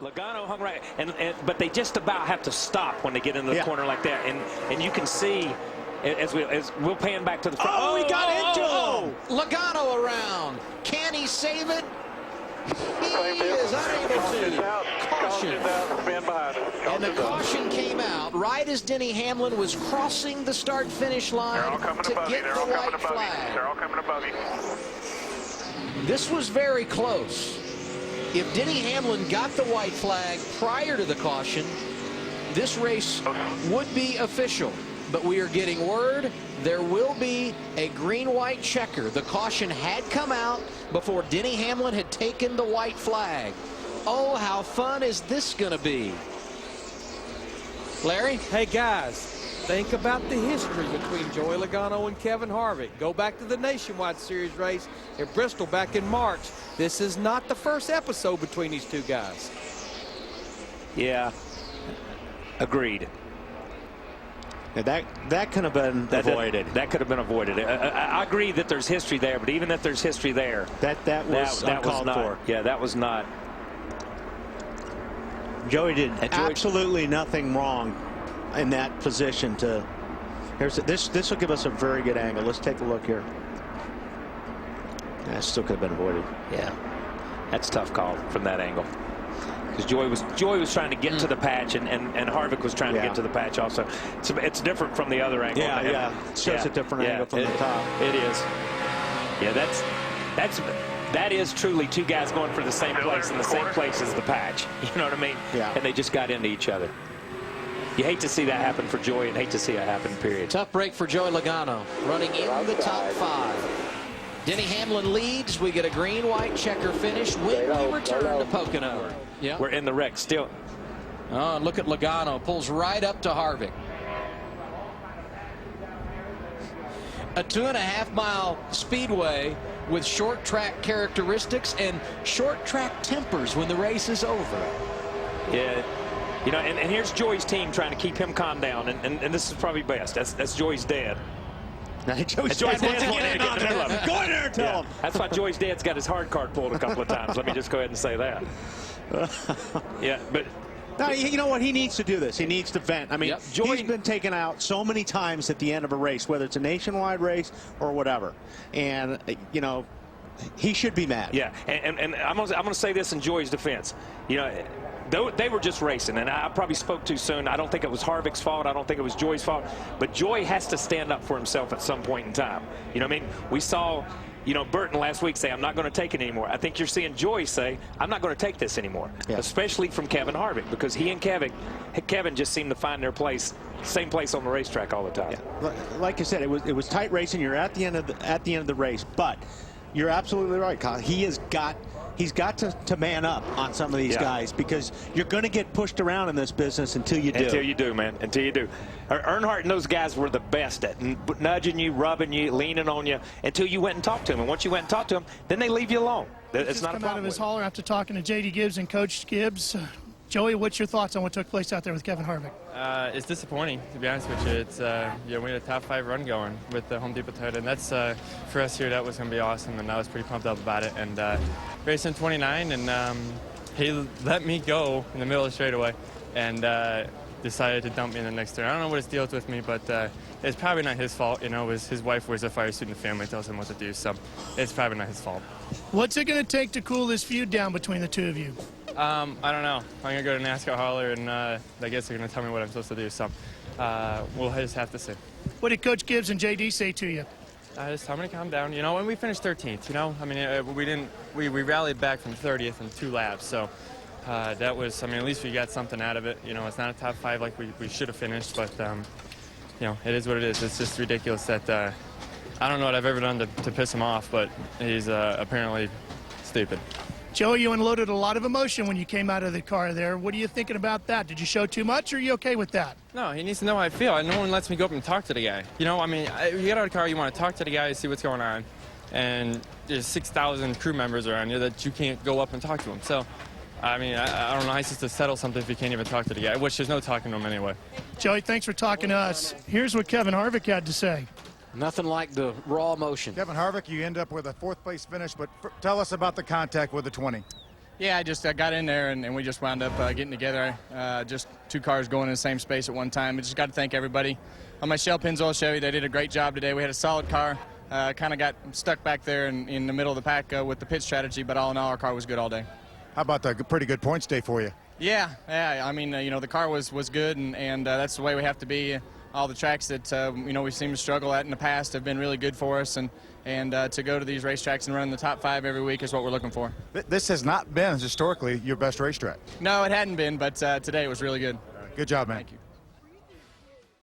Logano hung right, but they just about have to stop when they get into the corner like that, and you can see as we'll pan back to the front. Oh, he got into him. Logano around. Can he save it? He is unable to. Caution. And the caution came out right as Denny Hamlin was crossing the start-finish line to get the white flag. They're all coming above you. This was very close. If Denny Hamlin got the white flag prior to the caution, this race would be official. But we are getting word there will be a green-white checker. The caution had come out before Denny Hamlin had taken the white flag. Oh, how fun is this going to be? Larry? Hey, guys, think about the history between Joey Logano and Kevin Harvick. Go back to the Nationwide Series race in Bristol back in March. This is not the first episode between these two guys. Yeah, agreed. Yeah, that could have been avoided. That could have been avoided. I agree that there's history there, but even if there's history there, that was uncalled for. Yeah, that was not. Joey did absolutely nothing wrong in that position. This will give us a very good angle. Let's take a look here. That still could have been avoided. Yeah, that's a tough call from that angle. Because Joey was trying to get to the patch, and Harvick was trying to get to the patch also. So it's different from the other angle. Yeah. It shows a different angle from the top. It is. Yeah, that is truly two guys going for the same place in the same place as the patch. You know what I mean? Yeah. And they just got into each other. You hate to see that happen for Joey, and hate to see it happen, period. Tough break for Joey Logano, running in the top 5. Denny Hamlin leads. We get a green-white checker finish when we return to Pocono. Yeah. We're in the wreck still. Oh, and look at Logano. Pulls right up to Harvick. A 2.5-mile speedway with short track characteristics and short track tempers when the race is over. Yeah. You know, and here's Joey's team trying to keep him calm down, and this is probably best. That's Joey's dad. Joey's dad's going Go in there and tell him. That's why Joey's dad's got his hard card pulled a couple of times. Let me just go ahead and say that. Yeah, but no, you know what? He needs to do this. He needs to vent. I mean, he's been taken out so many times at the end of a race, whether it's a nationwide race or whatever. And, you know, he should be mad. Yeah, and I'm gonna say this in Joey's defense. You know, they were just racing, and I probably spoke too soon. I don't think it was Harvick's fault. I don't think it was Joey's fault. But Joey has to stand up for himself at some point in time. You know what I mean? We saw, you know, Burton last week say, I'm not going to take it anymore. I think you're seeing Joey say, I'm not going to take this anymore, especially from Kevin Harvick, because he and Kevin just seem to find their place, same place on the racetrack all the time. Yeah. Like I said, it was tight racing. You're at the end of the race, but you're absolutely right, Kyle. He's got to man up on some of these guys, because you're going to get pushed around in this business until you do. Until you do, man. Until you do. Earnhardt and those guys were the best at nudging you, rubbing you, leaning on you until you went and talked to them. And once you went and talked to them, then they leave you alone. It's not a problem. Out of his hauler after talking to J.D. Gibbs and Coach Gibbs. Joey, what's your thoughts on what took place out there with Kevin Harvick? It's disappointing, to be honest with you. It's you know, we had a top 5 run going with the Home Depot Toyota, and that's for us here. That was going to be awesome, and I was pretty pumped up about it. And racing 29, and he let me go in the middle of the straightaway, and decided to dump me in the next turn. I don't know what his deal is with me, but it's probably not his fault. You know, his wife wears a fire suit in the family, tells him what to do, so it's probably not his fault. What's it going to take to cool this feud down between the two of you? I don't know. I'm going to go to NASCAR hauler, and I guess they're going to tell me what I'm supposed to do, so we'll just have to see. What did Coach Gibbs and J.D. say to you? Just tell me to calm down, you know, and we finished 13th, you know. I mean, we rallied back from 30th in 2 laps, so that was, I mean, at least we got something out of it. You know, it's not a top 5 like we should have finished, but, you know, it is what it is. It's just ridiculous that I don't know what I've ever done to piss him off, but he's apparently stupid. Joey, you unloaded a lot of emotion when you came out of the car there. What are you thinking about that? Did you show too much, or are you okay with that? No, he needs to know how I feel. No one lets me go up and talk to the guy. You know, I mean, you get out of the car, you want to talk to the guy, see what's going on, and there's 6,000 crew members around you that you can't go up and talk to them. So, I mean, I don't know how he's supposed to settle something if you can't even talk to the guy, which there's no talking to him anyway. Joey, thanks for talking to us. Here's what Kevin Harvick had to say. Nothing like the raw emotion. Kevin Harvick, you end up with a 4th place finish, but tell us about the contact with the 20. Yeah, I got in there and we just wound up getting together. Just two cars going in the same space at one time. I just got to thank everybody. On my Shell Pennzoil Chevy, they did a great job today. We had a solid car. Kind of got stuck back there in the middle of the pack with the pit strategy, but all in all, our car was good all day. How about the pretty good points day for you? Yeah. I mean, the car was good, and that's the way we have to be. All the tracks that we seem to struggle at in the past have been really good for us, and to go to these racetracks and run the top 5 every week is what we're looking for. This has not been historically your best racetrack. No, it hadn't been, but today it was really good. Good job, man. Thank you.